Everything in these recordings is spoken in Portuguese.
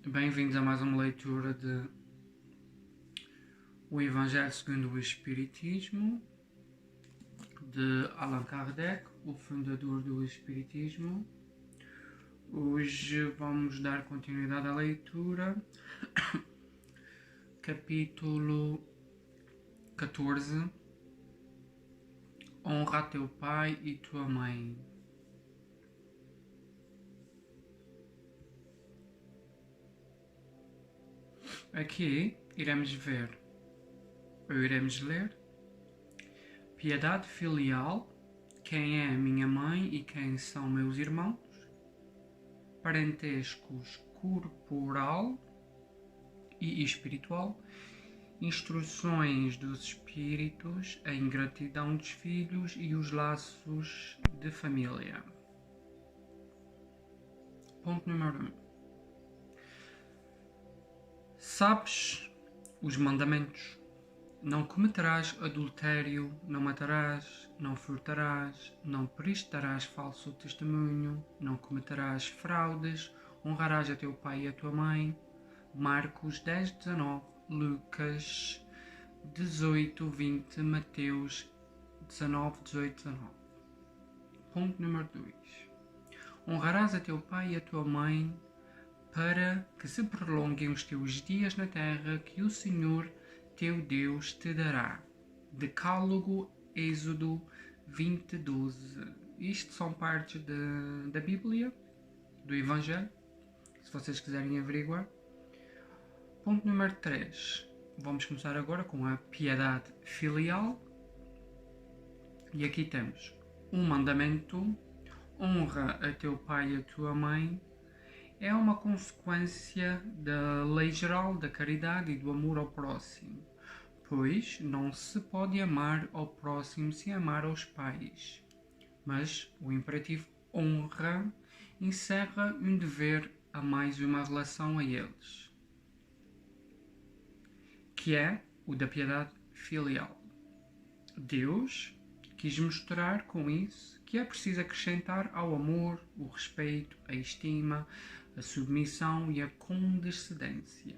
Bem-vindos a mais uma leitura de O Evangelho segundo o Espiritismo, de Allan Kardec, o fundador do Espiritismo. Hoje vamos dar continuidade à leitura, capítulo 14, Honra a teu pai e tua mãe. Aqui iremos ver, ou iremos ler, piedade filial, quem é minha mãe e quem são meus irmãos, parentescos corporal e espiritual, instruções dos espíritos, a ingratidão dos filhos e os laços de família. Ponto número 1. Sabes os mandamentos: não cometerás adultério, não matarás, não furtarás, não prestarás falso testemunho, não cometerás fraudes, honrarás a teu pai e a tua mãe. Marcos 10:19, Lucas 18:20, Mateus 19:18-19. Ponto número 2. Honrarás a teu pai e a tua mãe para que se prolonguem os teus dias na terra que o Senhor teu Deus te dará. Decálogo, Êxodo 20:12. Isto são partes da Bíblia, do Evangelho, se vocês quiserem averiguar. Ponto número 3. Vamos começar agora com a piedade filial. E aqui temos um mandamento: honra a teu pai e a tua mãe. É uma consequência da lei geral da caridade e do amor ao próximo, pois não se pode amar ao próximo sem amar aos pais. Mas o imperativo honra encerra um dever a mais uma relação a eles, que é o da piedade filial. Deus quis mostrar com isso que é preciso acrescentar ao amor o respeito, a estima, a submissão e a condescendência,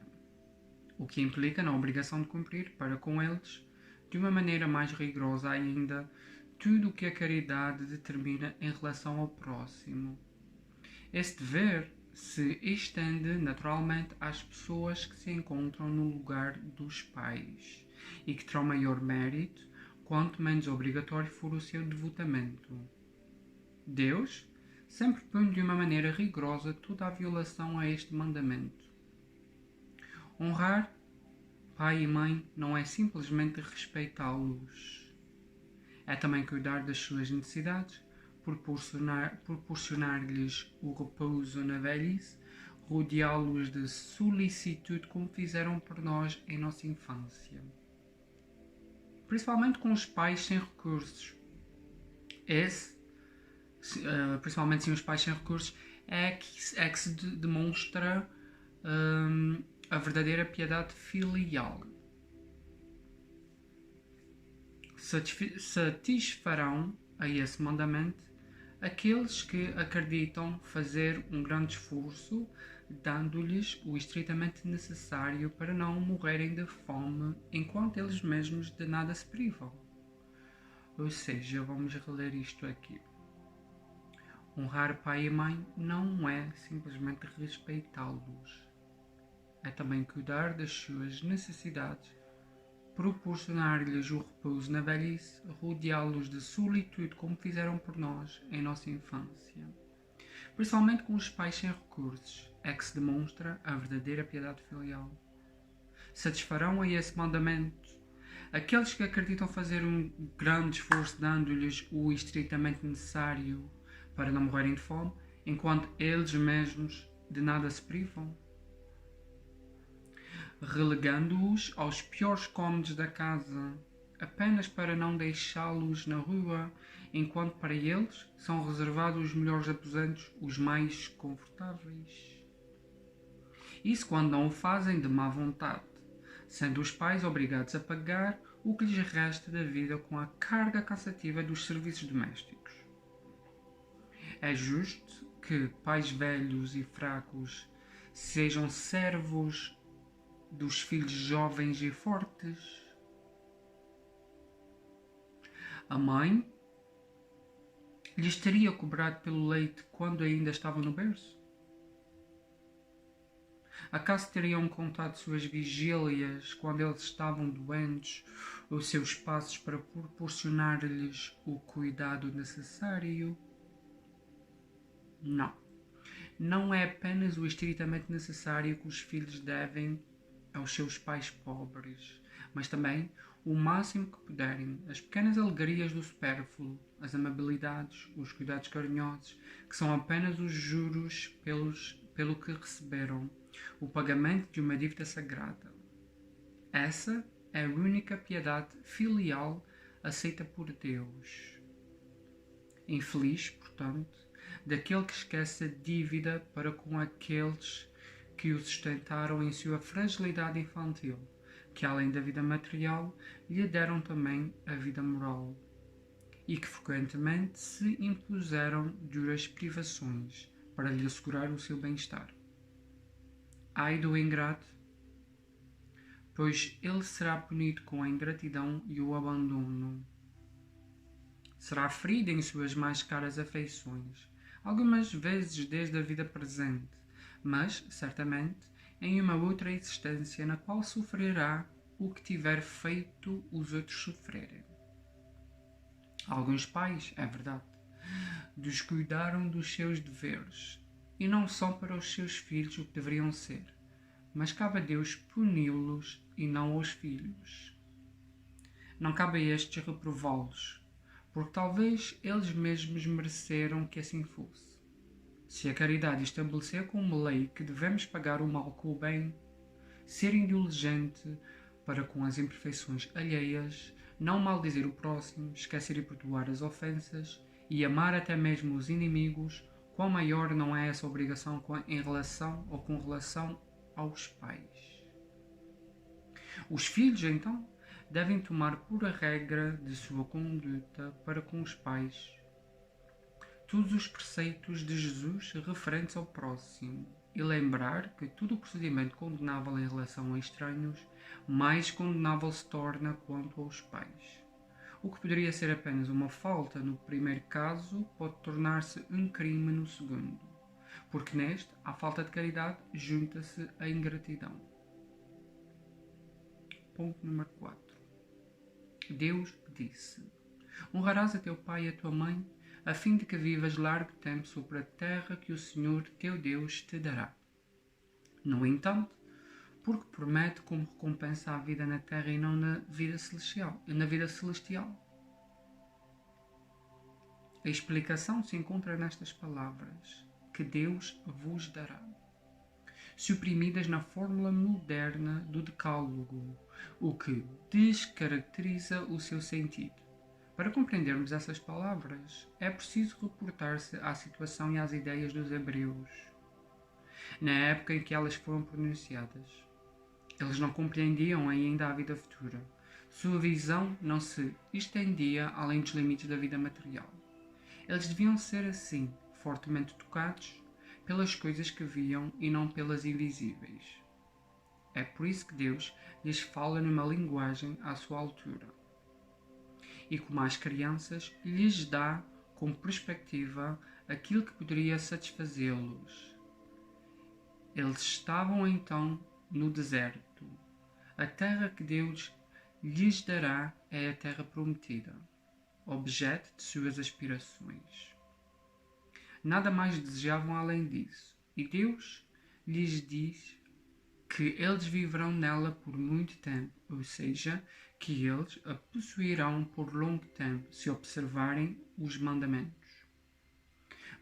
o que implica na obrigação de cumprir para com eles, de uma maneira mais rigorosa ainda, tudo o que a caridade determina em relação ao próximo. Esse dever se estende naturalmente às pessoas que se encontram no lugar dos pais e que terão maior mérito quanto menos obrigatório for o seu devotamento. Deus sempre pune de uma maneira rigorosa toda a violação a este mandamento. Honrar pai e mãe não é simplesmente respeitá-los. É também cuidar das suas necessidades, proporcionar-lhes o repouso na velhice, rodeá-los de solicitude como fizeram por nós em nossa infância. Principalmente com os pais sem recursos. Principalmente sem os pais sem recursos, é que se demonstra a verdadeira piedade filial. Satisfarão a esse mandamento aqueles que acreditam fazer um grande esforço, dando-lhes o estritamente necessário para não morrerem de fome enquanto eles mesmos de nada se privam. Ou seja, vamos reler isto aqui. Honrar pai e mãe não é simplesmente respeitá-los. É também cuidar das suas necessidades, proporcionar-lhes o repouso na velhice, rodeá-los de solitude como fizeram por nós em nossa infância. Principalmente com os pais sem recursos é que se demonstra a verdadeira piedade filial. Satisfarão a esse mandamento aqueles que acreditam fazer um grande esforço, dando-lhes o estritamente necessário para não morrerem de fome, enquanto eles mesmos de nada se privam, relegando-os aos piores cômodos da casa, apenas para não deixá-los na rua, enquanto para eles são reservados os melhores aposentos, os mais confortáveis. Isso quando não o fazem de má vontade, sendo os pais obrigados a pagar o que lhes resta da vida com a carga cansativa dos serviços domésticos. É justo que pais velhos e fracos sejam servos dos filhos jovens e fortes. A mãe lhes teria cobrado pelo leite quando ainda estavam no berço? Acaso teriam contado suas vigílias quando eles estavam doentes, os seus passos para proporcionar-lhes o cuidado necessário? Não. Não é apenas o estritamente necessário que os filhos devem aos seus pais pobres, mas também o máximo que puderem, as pequenas alegrias do supérfluo, as amabilidades, os cuidados carinhosos, que são apenas os juros pelo que receberam, o pagamento de uma dívida sagrada. Essa é a única piedade filial aceita por Deus. Infeliz, portanto, daquele que esquece a dívida para com aqueles que o sustentaram em sua fragilidade infantil, que além da vida material, lhe deram também a vida moral, e que frequentemente se impuseram duras privações para lhe assegurar o seu bem-estar. Ai do ingrato, pois ele será punido com a ingratidão e o abandono. Será ferido em suas mais caras afeições, algumas vezes desde a vida presente, mas, certamente, em uma outra existência na qual sofrerá o que tiver feito os outros sofrerem. Alguns pais, é verdade, descuidaram dos seus deveres e não são para os seus filhos o que deveriam ser, mas cabe a Deus puni-los e não aos filhos. Não cabe a estes reprová-los, porque talvez eles mesmos mereceram que assim fosse. Se a caridade estabelecer como lei que devemos pagar o mal com o bem, ser indulgente para com as imperfeições alheias, não maldizer o próximo, esquecer e perdoar as ofensas e amar até mesmo os inimigos, quão maior não é essa obrigação em relação ou com relação aos pais. Os filhos, então, devem tomar por a regra de sua conduta para com os pais todos os preceitos de Jesus referentes ao próximo e lembrar que todo o procedimento condenável em relação a estranhos, mais condenável se torna quanto aos pais. O que poderia ser apenas uma falta no primeiro caso pode tornar-se um crime no segundo, porque neste, à falta de caridade, junta-se a ingratidão. Ponto número 4. Deus disse: honrarás a teu pai e a tua mãe, a fim de que vivas largo tempo sobre a terra que o Senhor teu Deus te dará. No entanto, porque promete como recompensa a vida na terra e não na vida celestial. A explicação se encontra nestas palavras: que Deus vos dará, suprimidas na fórmula moderna do decálogo, o que descaracteriza o seu sentido. Para compreendermos essas palavras, é preciso reportar-se à situação e às ideias dos hebreus, na época em que elas foram pronunciadas. Eles não compreendiam ainda a vida futura. Sua visão não se estendia além dos limites da vida material. Eles deviam ser, assim, fortemente tocados pelas coisas que viam e não pelas invisíveis. É por isso que Deus lhes fala numa linguagem à sua altura. E como às crianças, lhes dá como perspectiva aquilo que poderia satisfazê-los. Eles estavam então no deserto. A terra que Deus lhes dará é a terra prometida, objeto de suas aspirações. Nada mais desejavam além disso, e Deus lhes diz que eles viverão nela por muito tempo, ou seja, que eles a possuirão por longo tempo se observarem os mandamentos.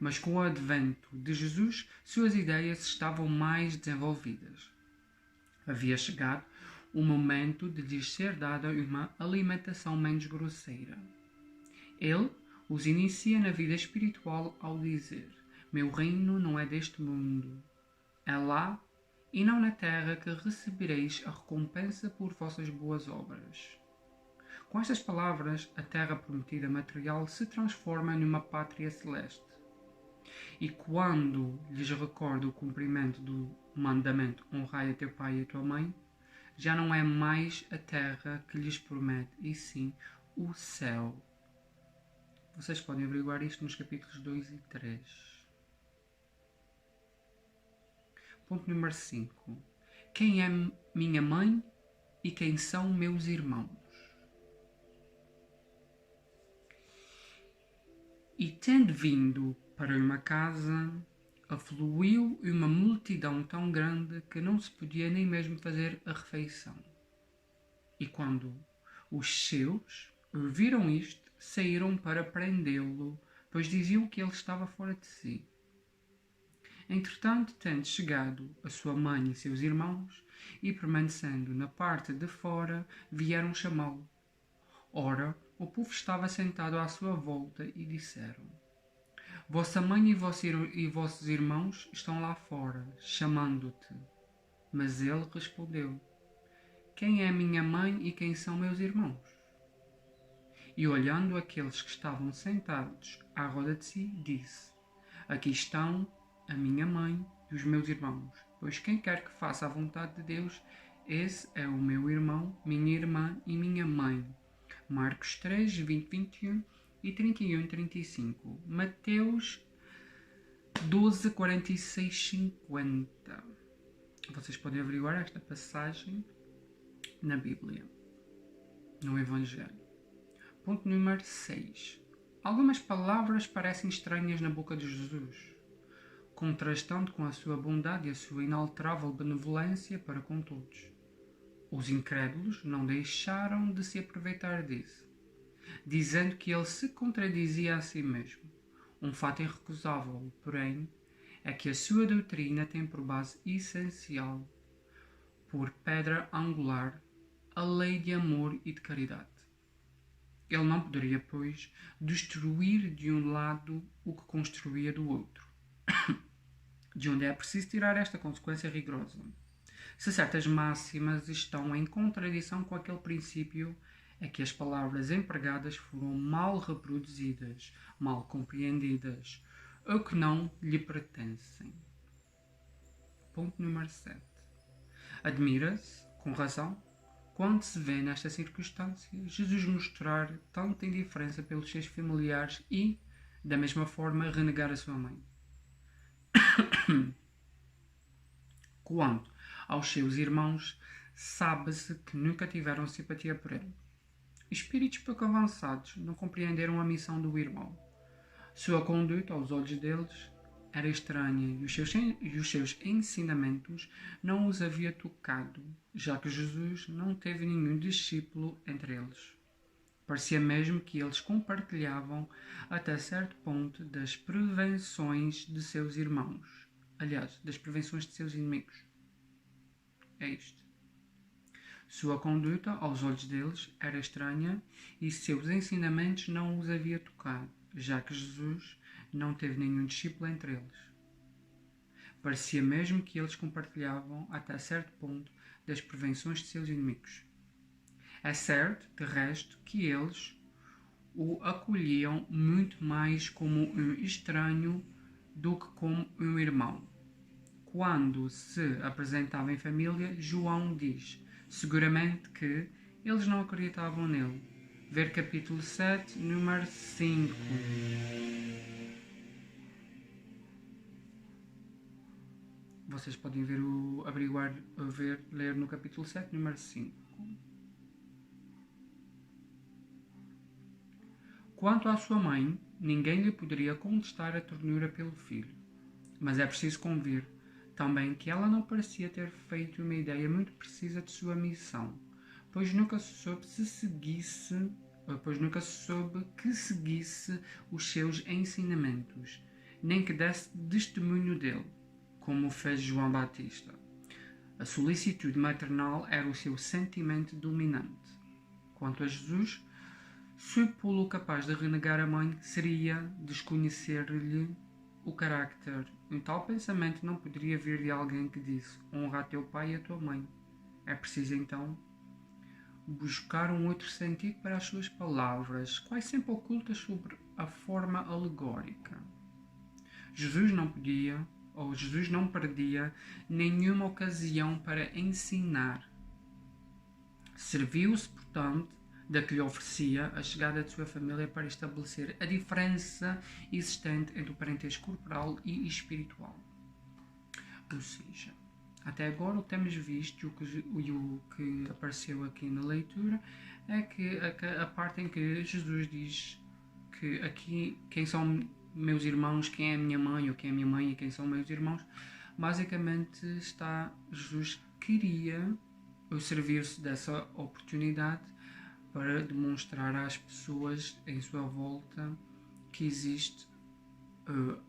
Mas com o advento de Jesus, suas ideias estavam mais desenvolvidas. Havia chegado o momento de lhes ser dada uma alimentação menos grosseira. Ele os inicia na vida espiritual ao dizer: meu reino não é deste mundo. É lá e não na terra que recebereis a recompensa por vossas boas obras. Com estas palavras, a terra prometida material se transforma numa pátria celeste. E quando lhes recorda o cumprimento do mandamento honrai a teu pai e a tua mãe, já não é mais a terra que lhes promete, e sim o céu. Vocês podem averiguar isto nos capítulos 2 e 3. Ponto número 5. Quem é minha mãe e quem são meus irmãos? E tendo vindo para uma casa, afluiu uma multidão tão grande que não se podia nem mesmo fazer a refeição. E quando os seus viram isto, saíram para prendê-lo, pois diziam que ele estava fora de si. Entretanto, tendo chegado a sua mãe e seus irmãos, e permanecendo na parte de fora, vieram chamá-lo. Ora, o povo estava sentado à sua volta e disseram: Vossa mãe e vossos irmãos estão lá fora, chamando-te. Mas ele respondeu: Quem é minha mãe e quem são meus irmãos? E olhando aqueles que estavam sentados à roda de si, disse: Aqui estão a minha mãe e os meus irmãos, pois quem quer que faça a vontade de Deus, esse é o meu irmão, minha irmã e minha mãe. Marcos 3, 20, 21 e 31, 35. Mateus 12, 46, 50. Vocês podem averiguar esta passagem na Bíblia, no Evangelho. Ponto número 6. Algumas palavras parecem estranhas na boca de Jesus, contrastando com a sua bondade e a sua inalterável benevolência para com todos. Os incrédulos não deixaram de se aproveitar disso, dizendo que ele se contradizia a si mesmo. Um fato irrecusável, porém, é que a sua doutrina tem por base essencial, por pedra angular, a lei de amor e de caridade. Ele não poderia, pois, destruir de um lado o que construía do outro. De onde é preciso tirar esta consequência rigorosa. Se certas máximas estão em contradição com aquele princípio, é que as palavras empregadas foram mal reproduzidas, mal compreendidas, ou que não lhe pertencem. Ponto número 7. Admira-se, com razão, quando se vê nesta circunstância Jesus mostrar tanta indiferença pelos seus familiares e, da mesma forma, renegar a sua mãe. Quanto aos seus irmãos, sabe-se que nunca tiveram simpatia por ele. Espíritos pouco avançados não compreenderam a missão do irmão. Sua conduta, aos olhos deles, era estranha e os seus ensinamentos não os havia tocado, já que Jesus não teve nenhum discípulo entre eles. Parecia mesmo que eles compartilhavam até certo ponto das prevenções de seus irmãos. Aliás, das prevenções de seus inimigos. É isto. Sua conduta, aos olhos deles, era estranha e seus ensinamentos não os havia tocado, já que Jesus não teve nenhum discípulo entre eles. Parecia mesmo que eles compartilhavam, até certo ponto, das prevenções de seus inimigos. É certo, de resto, que eles o acolhiam muito mais como um estranho do que como um irmão. Quando se apresentava em família, João diz, seguramente que eles não acreditavam nele. Ver capítulo 7, número 5. Vocês podem ler no capítulo 7, número 5. Quanto à sua mãe, ninguém lhe poderia contestar a ternura pelo filho. Mas é preciso convir também que ela não parecia ter feito uma ideia muito precisa de sua missão, pois nunca se soube que seguisse os seus ensinamentos, nem que desse testemunho dele, como fez João Batista. A solicitude maternal era o seu sentimento dominante. Quanto a Jesus, supô-lo capaz de renegar a mãe seria desconhecer-lhe o carácter. Um tal pensamento não poderia vir de alguém que disse: honra a teu pai e a tua mãe. É preciso então buscar um outro sentido para as suas palavras, quase sempre ocultas sobre a forma alegórica. Jesus não podia, ou Jesus não perdia nenhuma ocasião para ensinar. Serviu-se, portanto, da que lhe oferecia a chegada de sua família para estabelecer a diferença existente entre o parentesco corporal e espiritual. Ou seja, até agora o que temos visto e o que apareceu aqui na leitura é que a parte em que Jesus diz que aqui quem são meus irmãos, quem é a minha mãe, ou quem é a minha mãe e quem são meus irmãos, basicamente Jesus queria servir-se dessa oportunidade para demonstrar às pessoas em sua volta que existe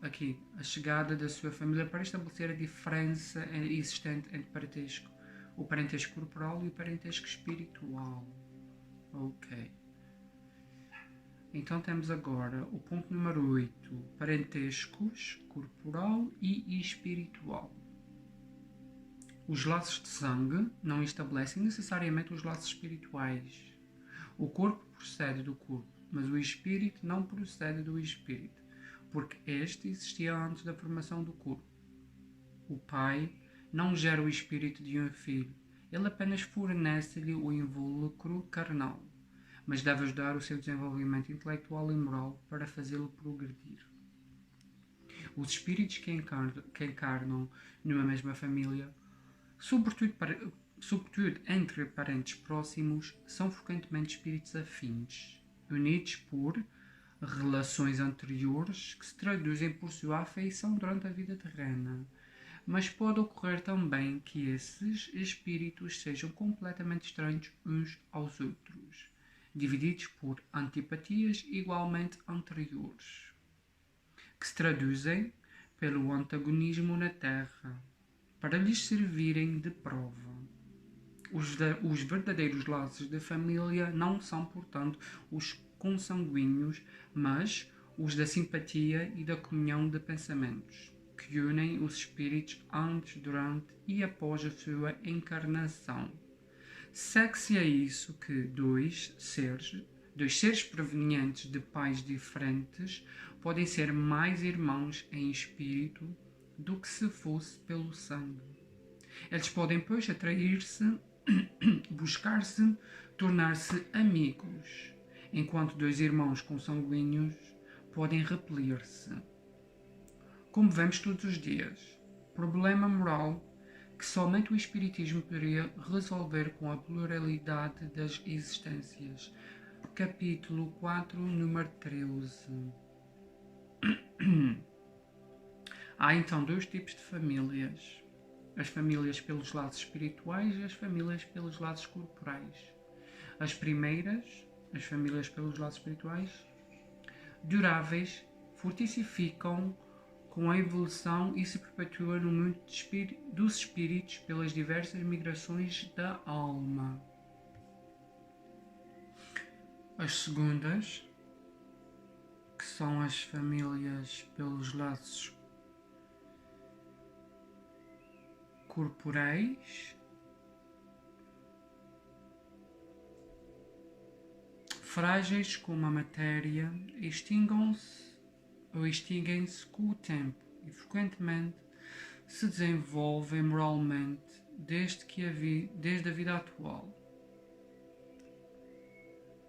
aqui a chegada da sua família para estabelecer a diferença existente entre o parentesco corporal e o parentesco espiritual. Ok. Então temos agora o ponto número 8, parentescos corporal e espiritual. Os laços de sangue não estabelecem necessariamente os laços espirituais. O corpo procede do corpo, mas o espírito não procede do espírito, porque este existia antes da formação do corpo. O pai não gera o espírito de um filho, ele apenas fornece-lhe o invólucro carnal, mas deve ajudar o seu desenvolvimento intelectual e moral para fazê-lo progredir. Os espíritos que encarnam numa mesma família, sobretudo entre parentes próximos, são frequentemente espíritos afins, unidos por relações anteriores que se traduzem por sua afeição durante a vida terrena. Mas pode ocorrer também que esses espíritos sejam completamente estranhos uns aos outros, divididos por antipatias igualmente anteriores, que se traduzem pelo antagonismo na Terra, para lhes servirem de prova. Os verdadeiros laços de família não são, portanto, os consanguíneos, mas os da simpatia e da comunhão de pensamentos, que unem os espíritos antes, durante e após a sua encarnação. Segue-se a isso que dois seres provenientes de pais diferentes podem ser mais irmãos em espírito do que se fosse pelo sangue. Eles podem, pois, atrair-se, buscar-se, tornar-se amigos, enquanto dois irmãos consanguíneos podem repelir-se. Como vemos todos os dias, problema moral que somente o Espiritismo poderia resolver com a pluralidade das existências. Capítulo 4, número 13. Há então dois tipos de famílias: as famílias pelos laços espirituais e as famílias pelos laços corporais. As primeiras, as famílias pelos laços espirituais, duráveis, fortificam com a evolução e se perpetua no mundo dos espíritos pelas diversas migrações da alma. As segundas, que são as famílias pelos laços corporais, frágeis como a matéria, extinguem-se com o tempo e frequentemente se desenvolvem moralmente desde a vida atual.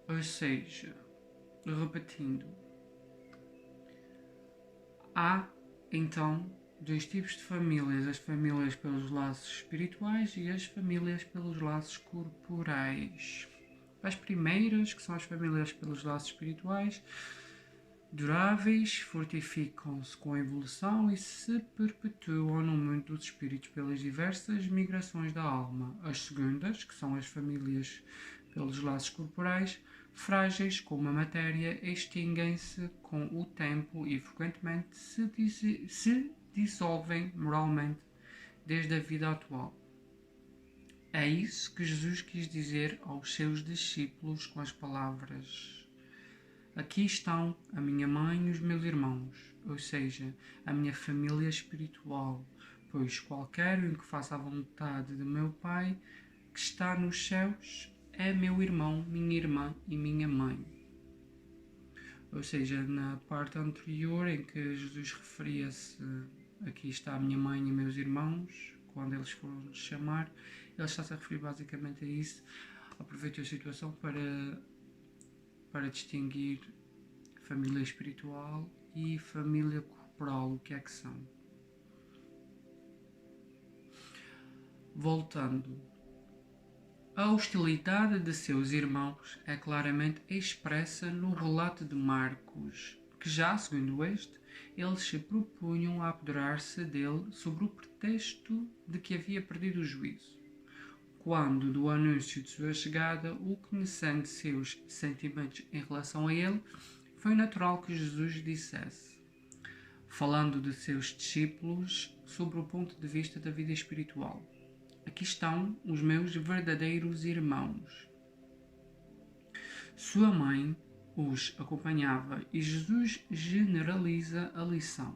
Ou seja, repetindo, há então dois tipos de famílias: as famílias pelos laços espirituais e as famílias pelos laços corporais. As primeiras, que são as famílias pelos laços espirituais, duráveis, fortificam-se com a evolução e se perpetuam no mundo dos espíritos pelas diversas migrações da alma. As segundas, que são as famílias pelos laços corporais, frágeis como a matéria, extinguem-se com o tempo e frequentemente se dissolvem moralmente desde a vida atual. É isso que Jesus quis dizer aos seus discípulos com as palavras: aqui estão a minha mãe e os meus irmãos, ou seja, a minha família espiritual, pois qualquer um que faça a vontade de meu Pai, que está nos céus, é meu irmão, minha irmã e minha mãe. Ou seja, na parte anterior em que Jesus referia-se, aqui está a minha mãe e meus irmãos, quando eles foram chamar, ele está-se a referir basicamente a isso. Aproveitou a situação para distinguir família espiritual e família corporal, o que é que são. Voltando, a hostilidade de seus irmãos é claramente expressa no relato de Marcos, que já, segundo este, eles se propunham a apoderar-se dele sob o pretexto de que havia perdido o juízo. Quando, do anúncio de sua chegada, o conhecendo seus sentimentos em relação a ele, foi natural que Jesus dissesse, falando de seus discípulos sobre o ponto de vista da vida espiritual: aqui estão os meus verdadeiros irmãos. Sua mãe os acompanhava e Jesus generaliza a lição,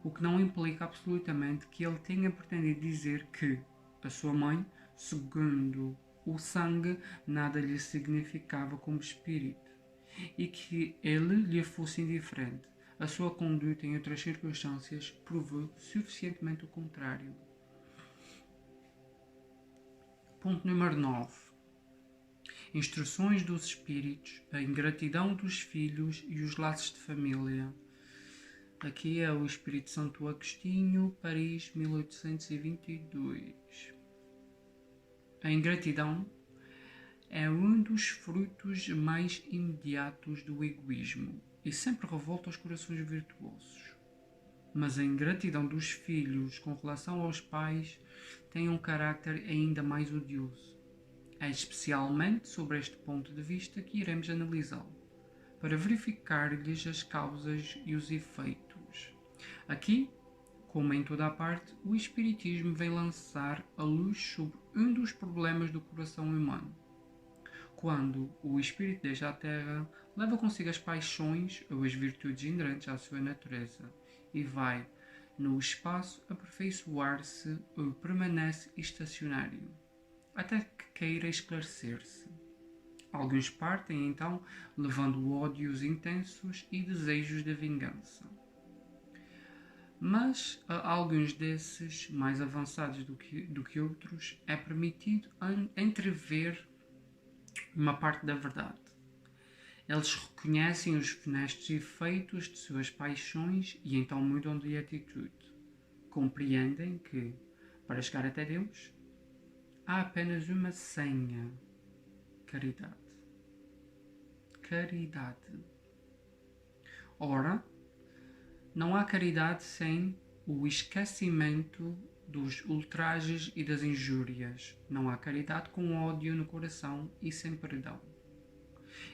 o que não implica absolutamente que ele tenha pretendido dizer que a sua mãe, segundo o sangue, nada lhe significava como espírito e que ele lhe fosse indiferente. A sua conduta em outras circunstâncias provou suficientemente o contrário. Ponto número 9. Instruções dos espíritos, a ingratidão dos filhos e os laços de família. Aqui é o Espírito Santo Agostinho, Paris, 1822. A ingratidão é um dos frutos mais imediatos do egoísmo e sempre revolta os corações virtuosos. Mas a ingratidão dos filhos com relação aos pais tem um caráter ainda mais odioso. É especialmente sobre este ponto de vista que iremos analisá-lo, para verificar-lhes as causas e os efeitos. Aqui, como em toda a parte, o Espiritismo vem lançar a luz sobre um dos problemas do coração humano. Quando o espírito deixa a Terra, leva consigo as paixões ou as virtudes inerentes à sua natureza e vai, no espaço, aperfeiçoar-se ou permanece estacionário, até que queira esclarecer-se. Alguns partem, então, levando ódios intensos e desejos de vingança. Mas a alguns desses, mais avançados do que outros, é permitido entrever uma parte da verdade. Eles reconhecem os funestos efeitos de suas paixões e então mudam de atitude. Compreendem que, para chegar até Deus, há apenas uma senha: caridade. Caridade. Ora, não há caridade sem o esquecimento dos ultrajes e das injúrias. Não há caridade com ódio no coração e sem perdão.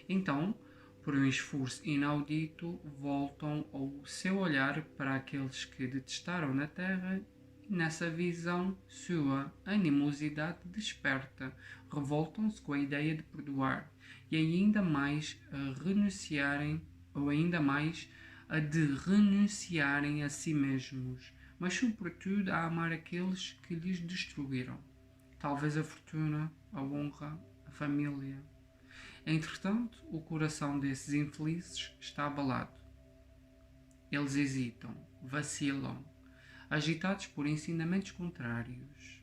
Então, por um esforço inaudito, voltam o seu olhar para aqueles que detestaram na terra e nessa visão sua animosidade desperta, revoltam-se com a ideia de perdoar e ainda mais a renunciarem, ou ainda mais a de renunciarem a si mesmos, mas sobretudo a amar aqueles que lhes destruíram, talvez a fortuna, a honra, a família. Entretanto, o coração desses infelizes está abalado. Eles hesitam, vacilam, agitados por ensinamentos contrários.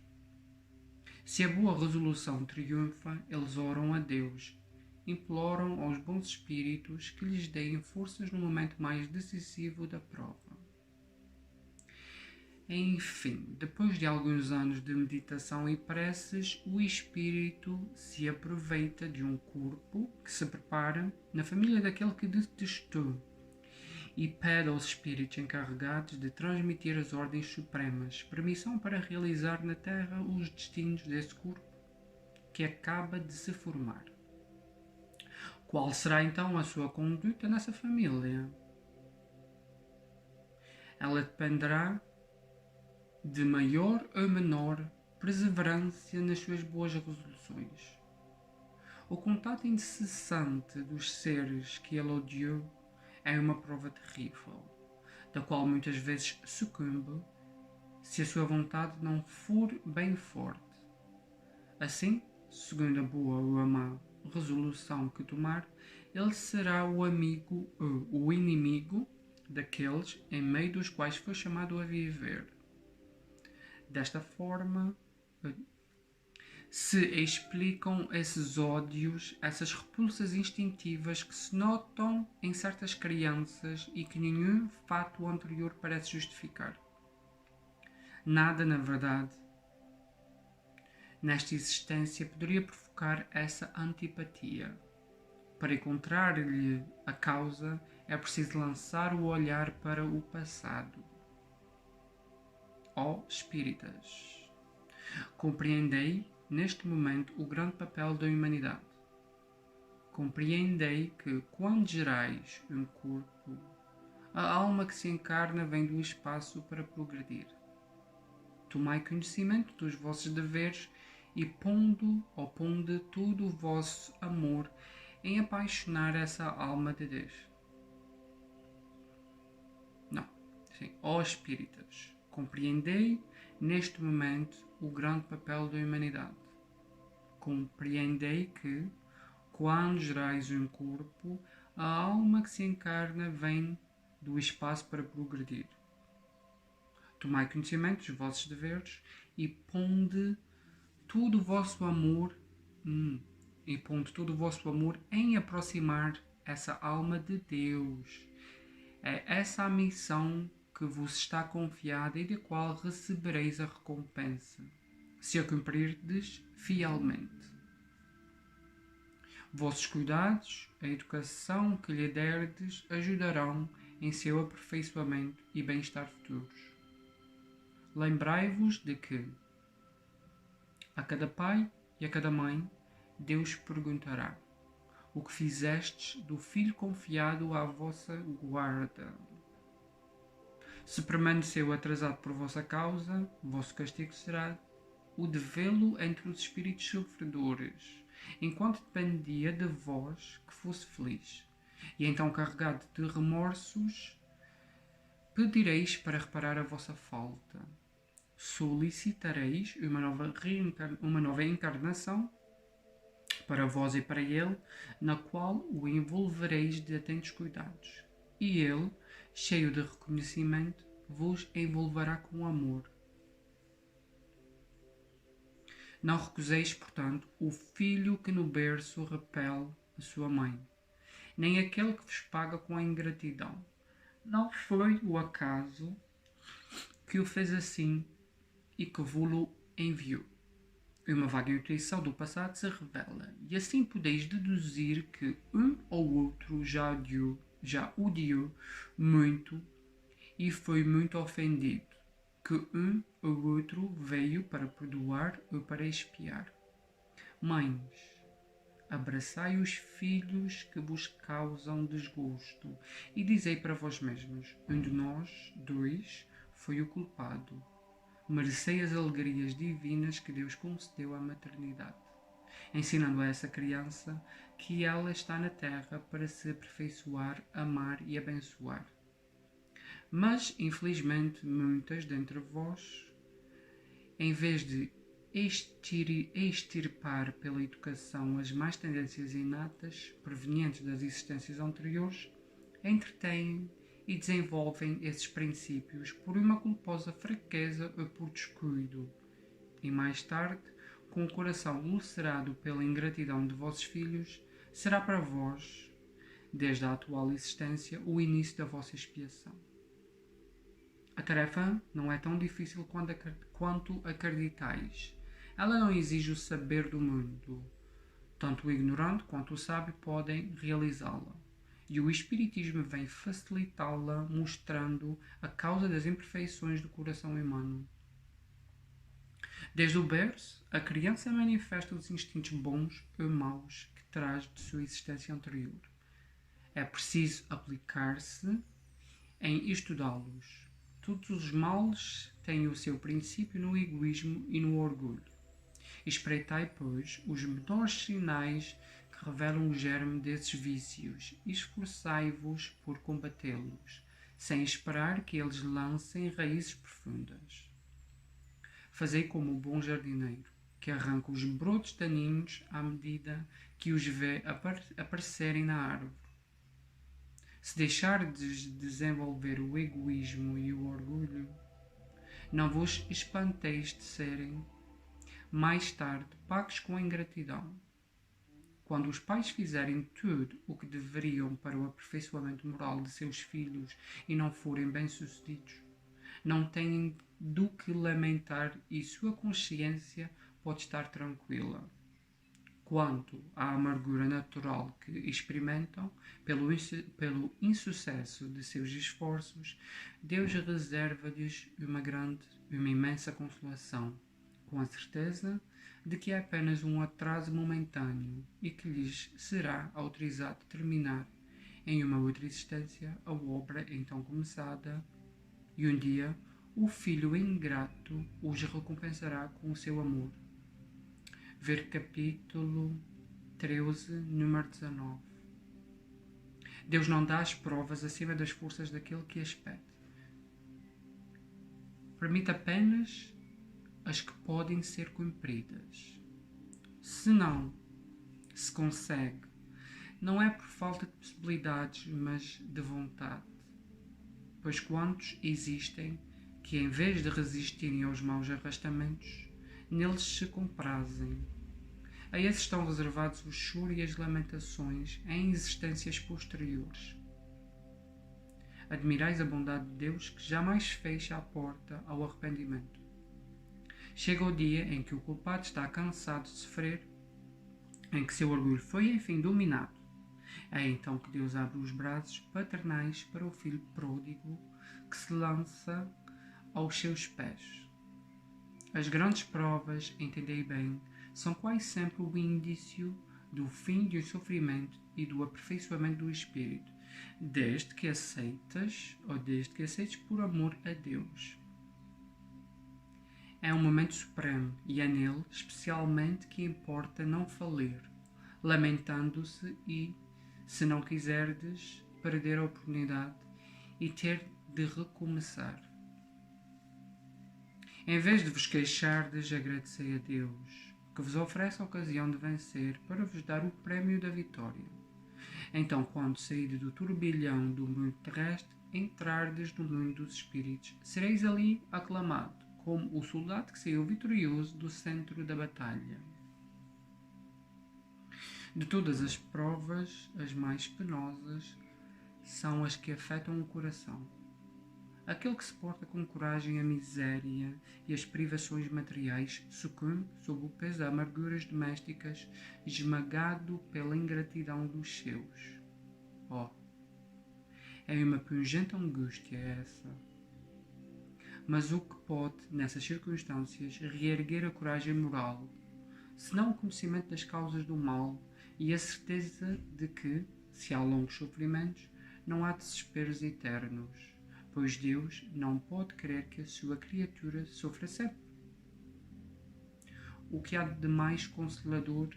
Se a boa resolução triunfa, eles oram a Deus, imploram aos bons espíritos que lhes deem forças no momento mais decisivo da prova. Enfim, depois de alguns anos de meditação e preces, o espírito se aproveita de um corpo que se prepara na família daquele que detestou e pede aos espíritos encarregados de transmitir as ordens supremas permissão para realizar na Terra os destinos desse corpo que acaba de se formar. Qual será então a sua conduta nessa família? Ela dependerá de maior ou menor perseverança nas suas boas resoluções. O contato incessante dos seres que ele odiou é uma prova terrível, da qual muitas vezes sucumbe se a sua vontade não for bem forte. Assim, segundo a boa ou a má resolução que tomar, ele será o amigo, o inimigo daqueles em meio dos quais foi chamado a viver. Desta forma, se explicam esses ódios, essas repulsas instintivas que se notam em certas crianças e que nenhum fato anterior parece justificar. Nada, na verdade, nesta existência poderia provocar essa antipatia. Para encontrar-lhe a causa, é preciso lançar o olhar para o passado. Ó espíritas, compreendei neste momento o grande papel da humanidade. Compreendei que, quando gerais um corpo, a alma que se encarna vem do espaço para progredir. Tomai conhecimento dos vossos deveres e ponde todo o vosso amor em apaixonar essa alma de Deus. Não, sim, ó espíritas, compreendei neste momento o grande papel da humanidade. Compreendei que, quando gerais um corpo, a alma que se encarna vem do espaço para progredir. Tomai conhecimento dos vossos deveres e ponde todo o vosso amor em aproximar essa alma de Deus. É essa a missão que vos está confiada e da qual recebereis a recompensa, se a cumprirdes fielmente. Vossos cuidados, a educação que lhe derdes, ajudarão em seu aperfeiçoamento e bem-estar futuros. Lembrai-vos de que, a cada pai e a cada mãe, Deus perguntará: o que fizestes do filho confiado à vossa guarda? Se permaneceu atrasado por vossa causa, vosso castigo será o de vê-lo entre os espíritos sofredores, enquanto dependia de vós que fosse feliz. E então, carregado de remorsos, pedireis para reparar a vossa falta. Solicitareis uma nova encarnação para vós e para ele, na qual o envolvereis de atentos cuidados. E ele, cheio de reconhecimento, vos envolverá com amor. Não recuseis, portanto, o filho que no berço repele a sua mãe, nem aquele que vos paga com a ingratidão. Não foi o acaso que o fez assim e que vos-lo enviou. Uma vaga intuição do passado se revela, e assim podeis deduzir que um ou outro já odiou muito e foi muito ofendido, que um ou outro veio para perdoar ou para expiar. Mães, abraçai os filhos que vos causam desgosto e dizei para vós mesmos: um de nós dois foi o culpado. Merecei as alegrias divinas que Deus concedeu à maternidade, ensinando a essa criança que ela está na terra para se aperfeiçoar, amar e abençoar. Mas, infelizmente, muitas dentre vós, em vez de extirpar pela educação as más tendências inatas provenientes das existências anteriores, entretêm e desenvolvem esses princípios por uma culposa fraqueza ou por descuido, e mais tarde, com o coração ulcerado pela ingratidão de vossos filhos, será para vós, desde a atual existência, o início da vossa expiação. A tarefa não é tão difícil quanto acreditais. Ela não exige o saber do mundo. Tanto o ignorante quanto o sábio podem realizá-la. E o Espiritismo vem facilitá-la, mostrando a causa das imperfeições do coração humano. Desde o berço, a criança manifesta os instintos bons ou maus que traz de sua existência anterior. É preciso aplicar-se em estudá-los. Todos os males têm o seu princípio no egoísmo e no orgulho. Espreitai, pois, os menores sinais que revelam o germe desses vícios e esforçai-vos por combatê-los, sem esperar que eles lancem raízes profundas. Fazei como o bom jardineiro. que arranca os brotos daninhos à medida que os vê aparecerem na árvore. Se deixardes de desenvolver o egoísmo e o orgulho, não vos espanteis de serem, mais tarde, pagos com a ingratidão. Quando os pais fizerem tudo o que deveriam para o aperfeiçoamento moral de seus filhos e não forem bem-sucedidos, não têm do que lamentar e sua consciência pode estar tranquila. Quanto à amargura natural que experimentam pelo insucesso de seus esforços, Deus reserva-lhes uma imensa consolação, com a certeza de que é apenas um atraso momentâneo e que lhes será autorizado terminar em uma outra existência a obra então começada, e um dia o filho ingrato os recompensará com o seu amor. Ver capítulo 13, número 19. Deus não dá as provas acima das forças daquele que as pede. Permite apenas as que podem ser cumpridas. Se não se consegue, não é por falta de possibilidades, mas de vontade. Pois quantos existem que, em vez de resistirem aos maus arrastamentos, neles se comprazem. A esses estão reservados o choro e as lamentações em existências posteriores. Admirais a bondade de Deus, que jamais fecha a porta ao arrependimento. Chega o dia em que o culpado está cansado de sofrer, em que seu orgulho foi enfim dominado. É então que Deus abre os braços paternais para o filho pródigo que se lança aos seus pés. As grandes provas, entendei bem, são quase sempre o indício do fim do sofrimento e do aperfeiçoamento do espírito, desde que aceites por amor a Deus. É um momento supremo e é nele, especialmente, que importa não falir, lamentando-se e, se não quiserdes, perder a oportunidade e ter de recomeçar. Em vez de vos queixardes, agradecei a Deus, que vos oferece a ocasião de vencer para vos dar o prémio da vitória. Então, quando saídes do turbilhão do mundo terrestre, entrardes no mundo dos espíritos, sereis ali aclamado, como o soldado que saiu vitorioso do centro da batalha. De todas as provas, as mais penosas são as que afetam o coração. Aquele que suporta com coragem a miséria e as privações materiais sucumbe sob o peso de amarguras domésticas, esmagado pela ingratidão dos seus. É uma pungente angústia essa. Mas o que pode, nessas circunstâncias, reerguer a coragem moral, senão o conhecimento das causas do mal e a certeza de que, se há longos sofrimentos, não há desesperos eternos, pois Deus não pode querer que a sua criatura sofra sempre. O que há de mais consolador,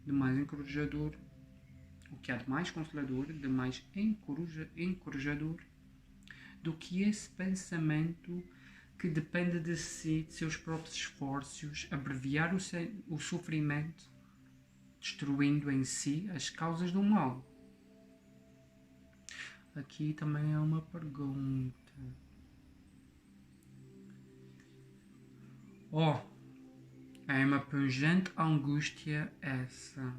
de mais encorajador, do que esse pensamento que depende de si, de seus próprios esforços, abreviar o sofrimento, destruindo em si as causas do mal? Aqui também é uma pergunta. É uma pungente angústia essa.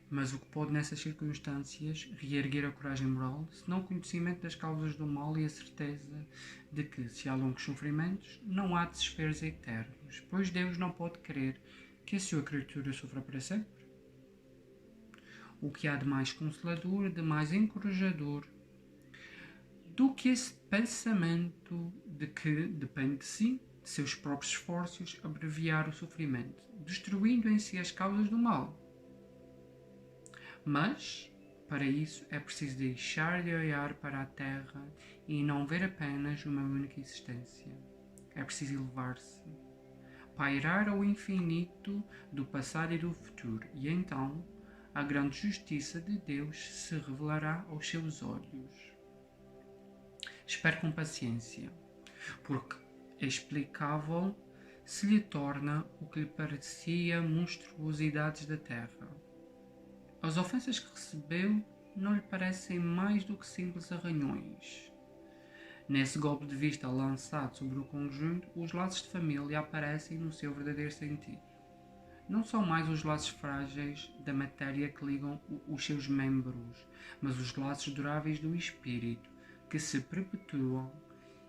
Mas o que pode nessas circunstâncias reerguer a coragem moral, senão o conhecimento das causas do mal e a certeza de que, se há longos sofrimentos, não há desesperos eternos, pois Deus não pode querer que a sua criatura sofra para sempre? O que há de mais consolador, de mais encorajador, do que esse pensamento de que depende de si, de seus próprios esforços, abreviar o sofrimento, destruindo em si as causas do mal? Mas, para isso, é preciso deixar de olhar para a Terra e não ver apenas uma única existência. É preciso elevar-se, pairar ao infinito do passado e do futuro, e então a grande justiça de Deus se revelará aos seus olhos. Espere com paciência, porque é explicável se lhe torna o que lhe parecia monstruosidades da terra. As ofensas que recebeu não lhe parecem mais do que simples arranhões. Nesse golpe de vista lançado sobre o conjunto, os laços de família aparecem no seu verdadeiro sentido. Não são mais os laços frágeis da matéria que ligam os seus membros, mas os laços duráveis do espírito, que se perpetuam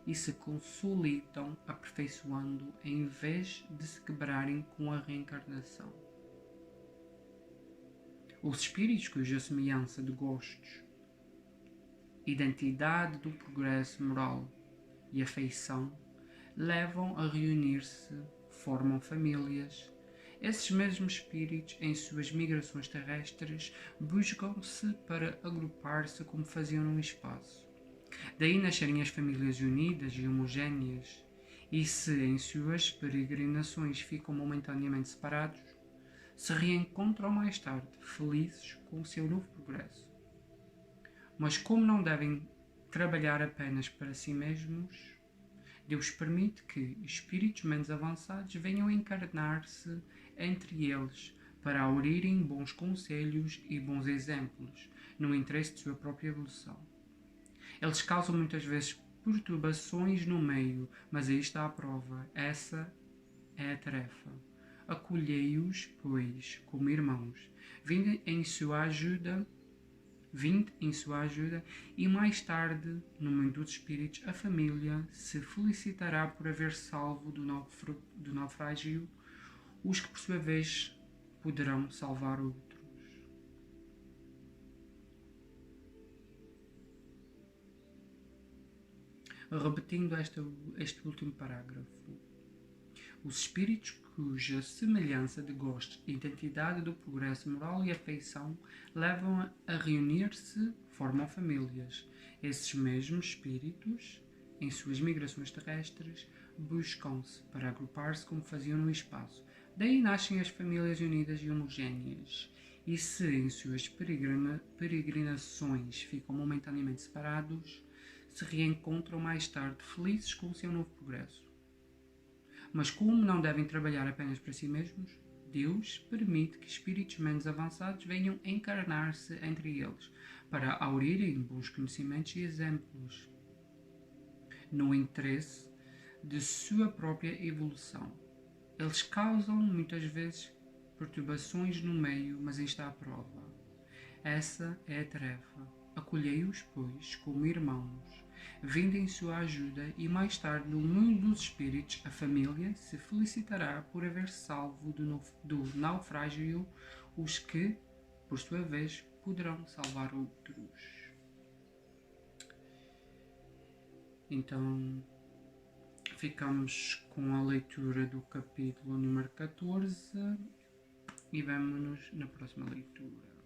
e se consolidam aperfeiçoando em vez de se quebrarem com a reencarnação. Os espíritos cuja semelhança de gostos, identidade do progresso moral e afeição levam a reunir-se, formam famílias. Esses mesmos espíritos, em suas migrações terrestres, buscam-se para agrupar-se como faziam no espaço. Daí nascerem as famílias unidas e homogéneas, e se em suas peregrinações ficam momentaneamente separados, se reencontram mais tarde, felizes com o seu novo progresso. Mas como não devem trabalhar apenas para si mesmos, Deus permite que espíritos menos avançados venham encarnar-se entre eles para aurirem bons conselhos e bons exemplos, no interesse de sua própria evolução. Eles causam muitas vezes perturbações no meio, mas aí está a prova. Essa é a tarefa. Acolhei-os, pois, como irmãos. Vinde em sua ajuda, e mais tarde, no mundo dos espíritos, a família se felicitará por haver salvo do naufrágio os que, por sua vez, poderão salvar outros. Repetindo este último parágrafo. Os espíritos cuja semelhança de gostos, identidade do progresso moral e afeição levam a reunir-se, formam famílias. Esses mesmos espíritos, em suas migrações terrestres, buscam-se para agrupar-se como faziam no espaço. Daí nascem as famílias unidas e homogéneas. E se em suas peregrinações ficam momentaneamente separados, se reencontram mais tarde felizes com o seu novo progresso. Mas como não devem trabalhar apenas para si mesmos, Deus permite que espíritos menos avançados venham encarnar-se entre eles, para aurirem bons conhecimentos e exemplos, no interesse de sua própria evolução. Eles causam muitas vezes perturbações no meio, mas aí está a prova. Essa é a tarefa. Acolhei-os, pois, como irmãos. Vinde em sua ajuda e mais tarde no mundo dos espíritos a família se felicitará por haver salvo do naufrágio os que, por sua vez, poderão salvar outros. Então, ficamos com a leitura do capítulo número 14 e vemo-nos na próxima leitura.